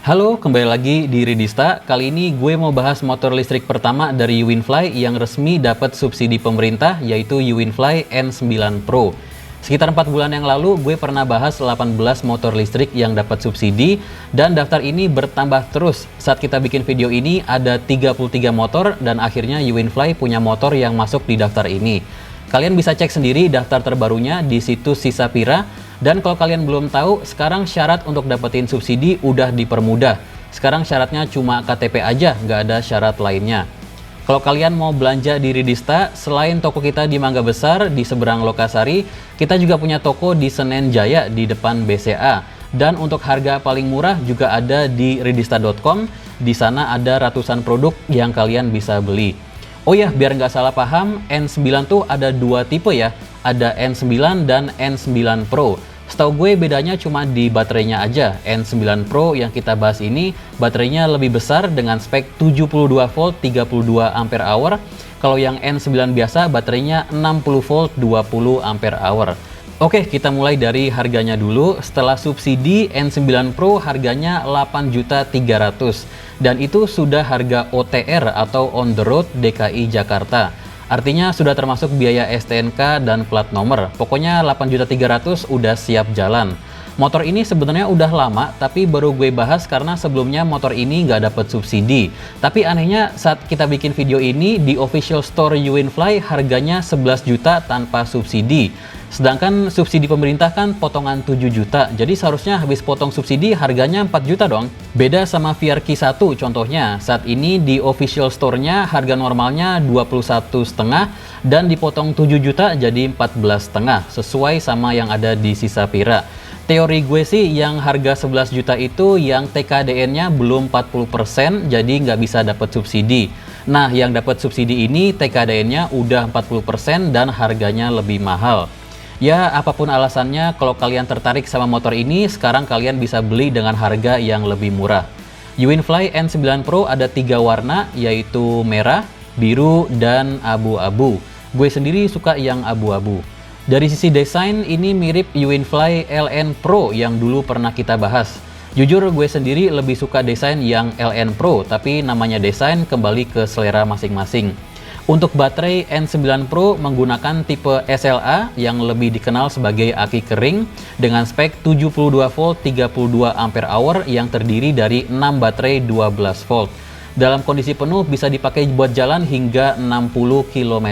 Halo, kembali lagi di Ridista. Kali ini gue mau bahas motor listrik pertama dari Uwinfly yang resmi dapat subsidi pemerintah, yaitu Uwinfly N9 Pro. Sekitar 4 bulan yang lalu, gue pernah bahas 18 motor listrik yang dapat subsidi, dan daftar ini bertambah terus. Saat kita bikin video ini, ada 33 motor, dan akhirnya Uwinfly punya motor yang masuk di daftar ini. Kalian bisa cek sendiri daftar terbarunya di situs Sisapira. Dan kalau kalian belum tahu, sekarang syarat untuk dapetin subsidi udah dipermudah. Sekarang syaratnya cuma KTP aja, nggak ada syarat lainnya. Kalau kalian mau belanja di Ridista, selain toko kita di Mangga Besar, di seberang Lokasari, kita juga punya toko di Senen Jaya, di depan BCA. Dan untuk harga paling murah juga ada di ridista.com, di sana ada ratusan produk yang kalian bisa beli. Oh ya, biar nggak salah paham, N9 tuh ada dua tipe ya, ada N9 dan N9 Pro. Setahu gue bedanya cuma di baterainya aja. N9 Pro yang kita bahas ini baterainya lebih besar dengan spek 72 volt 32 ampere hour. Kalau yang N9 biasa baterainya 60 volt 20 ampere hour. Oke, kita mulai dari harganya dulu. Setelah subsidi, N9 Pro harganya 8.300.000 dan itu sudah harga OTR atau on the road DKI Jakarta. Artinya sudah termasuk biaya STNK dan plat nomor. Pokoknya 8.300.000 udah siap jalan. Motor ini sebenarnya udah lama, tapi baru gue bahas karena sebelumnya motor ini nggak dapet subsidi. Tapi anehnya saat kita bikin video ini, di official store Uwinfly harganya 11 juta tanpa subsidi. Sedangkan subsidi pemerintah kan potongan 7 juta, jadi seharusnya habis potong subsidi harganya 4 juta dong. Beda sama VRQ 1 contohnya, saat ini di official store-nya harga normalnya 21,5 dan dipotong 7 juta jadi 14,5, sesuai sama yang ada di Sisapira. Teori gue sih yang harga 11 juta itu yang TKDN-nya belum 40%, jadi nggak bisa dapat subsidi. Nah, yang dapat subsidi ini TKDN-nya udah 40% dan harganya lebih mahal. Ya, apapun alasannya, kalau kalian tertarik sama motor ini, sekarang kalian bisa beli dengan harga yang lebih murah. Uwinfly N9 Pro ada 3 warna, yaitu merah, biru, dan abu-abu. Gue sendiri suka yang abu-abu. Dari sisi desain, ini mirip Uwinfly LN Pro yang dulu pernah kita bahas. Jujur, gue sendiri lebih suka desain yang LN Pro, tapi namanya desain kembali ke selera masing-masing. Untuk baterai N9 Pro menggunakan tipe SLA yang lebih dikenal sebagai aki kering dengan spek 72 volt 32 ampere hour yang terdiri dari 6 baterai 12 volt. Dalam kondisi penuh bisa dipakai buat jalan hingga 60 km.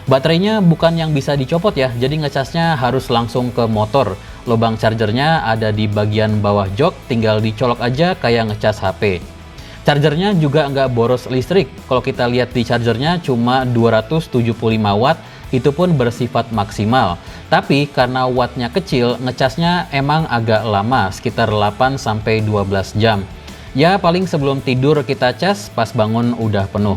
Baterainya bukan yang bisa dicopot ya, jadi ngecasnya harus langsung ke motor. Lubang chargernya ada di bagian bawah jok, tinggal dicolok aja kayak ngecas HP. Chargernya juga nggak boros listrik. Kalau kita lihat di chargernya cuma 275 watt, itu pun bersifat maksimal. Tapi karena wattnya kecil, ngecasnya emang agak lama, sekitar 8-12 jam. Ya paling sebelum tidur kita cas, pas bangun udah penuh.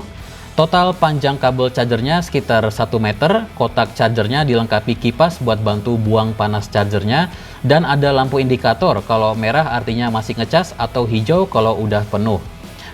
Total panjang kabel chargernya sekitar 1 meter, kotak chargernya dilengkapi kipas buat bantu buang panas chargernya, dan ada lampu indikator kalau merah artinya masih ngecas atau hijau kalau udah penuh.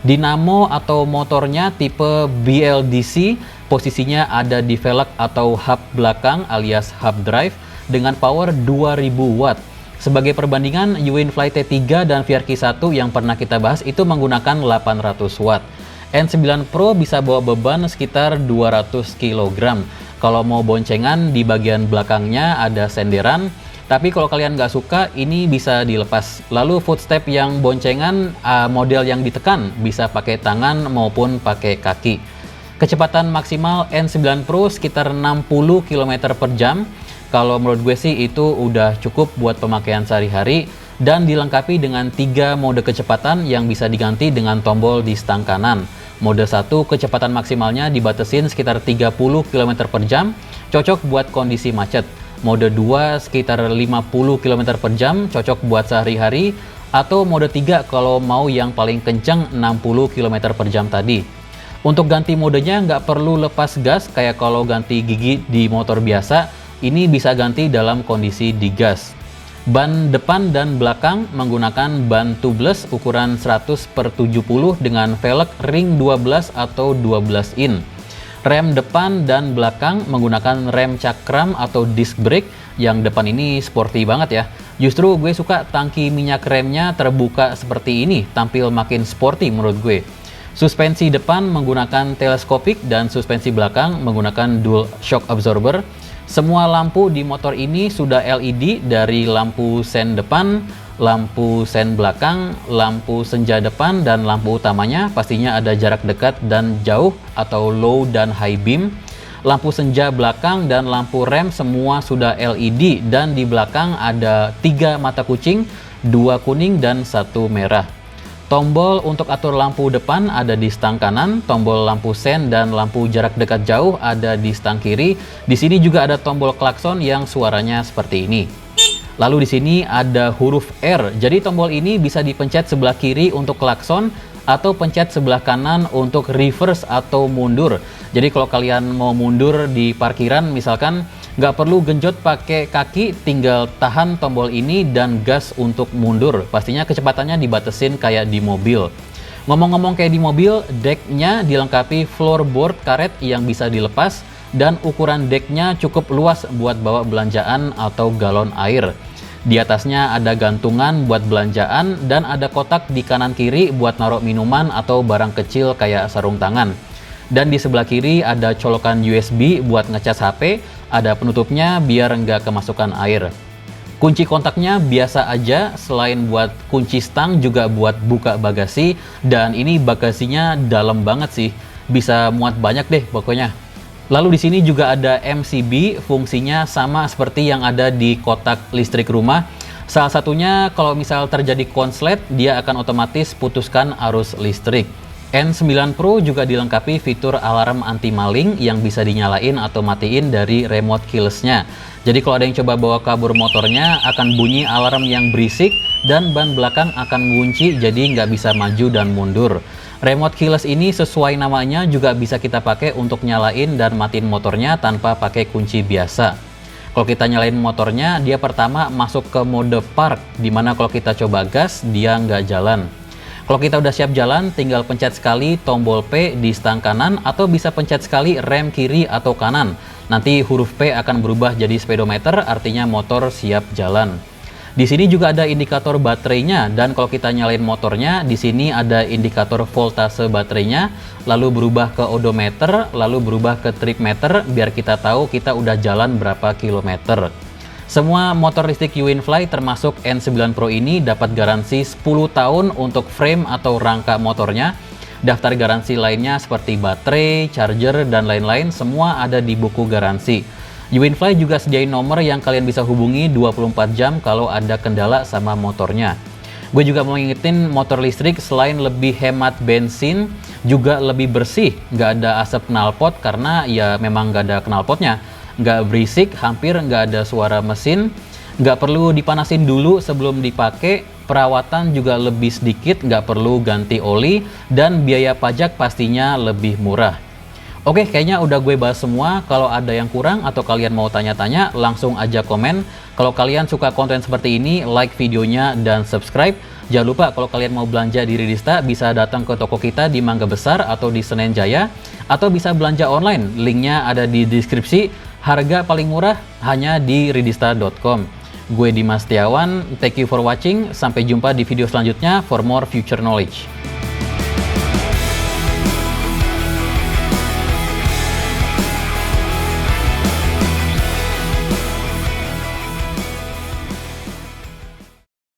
Dinamo atau motornya tipe BLDC, posisinya ada di velg atau hub belakang alias hub drive dengan power 2000 watt. Sebagai perbandingan, Uwinfly T3 dan VRQ 1 yang pernah kita bahas itu menggunakan 800 watt. N9 Pro bisa bawa beban sekitar 200 kg. Kalau mau boncengan, di bagian belakangnya ada senderan. Tapi kalau kalian nggak suka, ini bisa dilepas. Lalu footstep yang boncengan, model yang ditekan, bisa pakai tangan maupun pakai kaki. Kecepatan maksimal N9 Pro sekitar 60 km per jam. Kalau menurut gue sih itu udah cukup buat pemakaian sehari-hari. Dan dilengkapi dengan 3 mode kecepatan yang bisa diganti dengan tombol di stang kanan. Mode 1 kecepatan maksimalnya dibatesin sekitar 30 km per jam, cocok buat kondisi macet. Mode 2 sekitar 50 km per jam, cocok buat sehari-hari, atau mode 3 kalau mau yang paling kencang 60 km per jam tadi. Untuk ganti modenya nggak perlu lepas gas kayak kalau ganti gigi di motor biasa, ini bisa ganti dalam kondisi digas. Ban depan dan belakang menggunakan ban tubeless ukuran 100/70 dengan velg ring 12 atau 12 in. Rem depan dan belakang menggunakan rem cakram atau disc brake, yang depan ini sporty banget ya. Justru gue suka tangki minyak remnya terbuka seperti ini, tampil makin sporty menurut gue. Suspensi depan menggunakan teleskopik dan suspensi belakang menggunakan dual shock absorber. Semua lampu di motor ini sudah LED, dari lampu sen depan, lampu sen belakang, lampu senja depan, dan lampu utamanya pastinya ada jarak dekat dan jauh atau low dan high beam. Lampu senja belakang dan lampu rem semua sudah LED, dan di belakang ada 3 mata kucing, 2 kuning dan 1 merah. Tombol untuk atur lampu depan ada di stang kanan, tombol lampu sen dan lampu jarak dekat jauh ada di stang kiri. Di sini juga ada tombol klakson yang suaranya seperti ini. Lalu di sini ada huruf R. Jadi tombol ini bisa dipencet sebelah kiri untuk klakson atau pencet sebelah kanan untuk reverse atau mundur. Jadi kalau kalian mau mundur di parkiran misalkan, nggak perlu genjot pakai kaki, tinggal tahan tombol ini dan gas untuk mundur. Pastinya kecepatannya dibatasin kayak di mobil. Ngomong-ngomong kayak di mobil, decknya dilengkapi floorboard karet yang bisa dilepas, dan ukuran decknya cukup luas buat bawa belanjaan atau galon air. Di atasnya ada gantungan buat belanjaan, dan ada kotak di kanan kiri buat naruh minuman atau barang kecil kayak sarung tangan. Dan di sebelah kiri ada colokan USB buat ngecas HP, ada penutupnya biar nggak kemasukan air. Kunci kontaknya biasa aja, selain buat kunci stang juga buat buka bagasi, dan ini bagasinya dalam banget sih, bisa muat banyak deh pokoknya. Lalu di sini juga ada MCB, fungsinya sama seperti yang ada di kotak listrik rumah. Salah satunya kalau misal terjadi konslet, dia akan otomatis putuskan arus listrik. N9 Pro juga dilengkapi fitur alarm anti maling yang bisa dinyalain atau matiin dari remote keyless-nya. Jadi kalau ada yang coba bawa kabur motornya, akan bunyi alarm yang berisik dan ban belakang akan mengunci, jadi nggak bisa maju dan mundur. Remote keyless ini sesuai namanya juga bisa kita pakai untuk nyalain dan matiin motornya tanpa pakai kunci biasa. Kalau kita nyalain motornya, dia pertama masuk ke mode park, dimana kalau kita coba gas, dia nggak jalan. Kalau kita udah siap jalan, tinggal pencet sekali tombol P di stang kanan, atau bisa pencet sekali rem kiri atau kanan. Nanti huruf P akan berubah jadi speedometer, artinya motor siap jalan. Di sini juga ada indikator baterainya, dan kalau kita nyalain motornya, di sini ada indikator voltase baterainya, lalu berubah ke odometer, lalu berubah ke trip meter, biar kita tahu kita udah jalan berapa kilometer. Semua motor listrik UINFLY termasuk N9 Pro ini dapat garansi 10 tahun untuk frame atau rangka motornya. Daftar garansi lainnya seperti baterai, charger, dan lain-lain semua ada di buku garansi. UINFLY juga sediain nomor yang kalian bisa hubungi 24 jam kalau ada kendala sama motornya. Gue juga mau ngingetin, motor listrik selain lebih hemat bensin, juga lebih bersih. Nggak ada asap knalpot karena ya memang nggak ada knalpotnya. Nggak berisik, hampir nggak ada suara mesin, nggak perlu dipanasin dulu sebelum dipakai, perawatan juga lebih sedikit, nggak perlu ganti oli, dan biaya pajak pastinya lebih murah. Oke, kayaknya udah gue bahas semua. Kalau ada yang kurang atau kalian mau tanya-tanya, langsung aja komen. Kalau kalian suka konten seperti ini, like videonya dan subscribe. Jangan lupa kalau kalian mau belanja di Ridista, bisa datang ke toko kita di Mangga Besar atau di Senen Jaya, atau bisa belanja online. Linknya ada di deskripsi. Harga paling murah hanya di ridista.com. Gue Dimas Setiawan, thank you for watching. Sampai jumpa di video selanjutnya for more future knowledge.